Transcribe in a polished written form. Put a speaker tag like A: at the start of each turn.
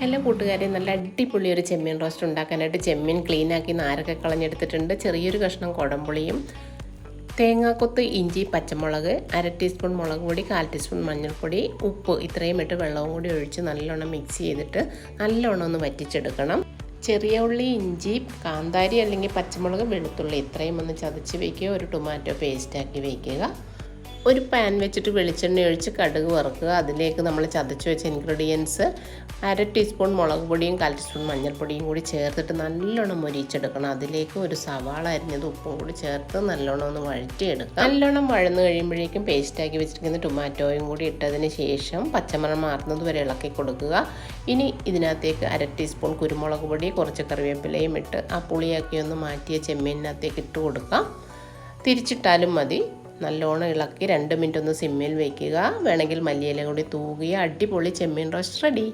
A: Hello കൂട്ടുകാരെ, നല്ല അടിപൊളി ഒരു ചെമ്മീൻ റോസ്റ്റ് ഉണ്ടാക്കാനായിട്ട് ചെമ്മീൻ ക്ലീനാക്കി നാരൊക്കെ കളഞ്ഞെടുത്തിട്ടുണ്ട്. ചെറിയൊരു കഷ്ണം കുടംപുളിയും തേങ്ങാക്കൊത്ത്, ഇഞ്ചി, പച്ചമുളക്, 1/2 ടീസ്പൂൺ മുളക് പൊടി, 1/4 ടീസ്പൂൺ മഞ്ഞൾപ്പൊടി, ഉപ്പ് ഇത്രയും ഇട്ട് വെള്ളവും കൂടി ഒഴിച്ച് നല്ലോണം മിക്സ് ചെയ്തിട്ട് നല്ലോണം ഒന്ന് വറ്റിച്ചെടുക്കണം. ചെറിയ ഉള്ളി, ഇഞ്ചി, കാന്താരി അല്ലെങ്കിൽ പച്ചമുളക്, വെളുത്തുള്ളി ഇത്രയും ഒന്ന് ചതച്ച് വയ്ക്കുക. ഒരു ടൊമാറ്റോ പേസ്റ്റാക്കി വയ്ക്കുക. ഒരു പാൻ വെച്ചിട്ട് വെളിച്ചെണ്ണ ഒഴിച്ച് കടുക് വറുക്കുക. അതിലേക്ക് നമ്മൾ ചതച്ച് വെച്ച ഇൻഗ്രീഡിയൻസ് 1/2 ടീസ്പൂൺ മുളക് പൊടിയും 1/4 ടീസ്പൂൺ മഞ്ഞൾപ്പൊടിയും കൂടി ചേർത്തിട്ട് നല്ലോണം മൊരിച്ചെടുക്കണം. അതിലേക്ക് ഒരു സവാള അരിഞ്ഞത് ഉപ്പും കൂടി ചേർത്ത് നല്ലോണം ഒന്ന് വഴറ്റിയെടുക്കുക. നല്ലോണം വഴന്ന് കഴിയുമ്പോഴേക്കും പേസ്റ്റാക്കി വെച്ചിരിക്കുന്ന ടൊമാറ്റോയും കൂടി ഇട്ടതിന് ശേഷം പച്ചമണം മാറുന്നത് വരെ ഇളക്കി കൊടുക്കുക. ഇനി ഇതിനകത്തേക്ക് 1/2 ടീസ്പൂൺ കുരുമുളക് പൊടി, കുറച്ച് കറിവേപ്പിലയും ഇട്ട് ആ പുളിയാക്കി ഒന്ന് മാറ്റിയ ചെമ്മീനിനകത്തേക്ക് ഇട്ട് കൊടുക്കാം. തിരിച്ചിട്ടാലും മതി. നല്ലോണം ഇളക്കി 2 മിനിറ്റ് ഒന്ന് സിമ്മിൽ വയ്ക്കുക. വേണമെങ്കിൽ മല്ലിയില കൂടി തൂകിയ അടിപൊളി ചെമ്മീൻ റോസ്റ്റ് റെഡി.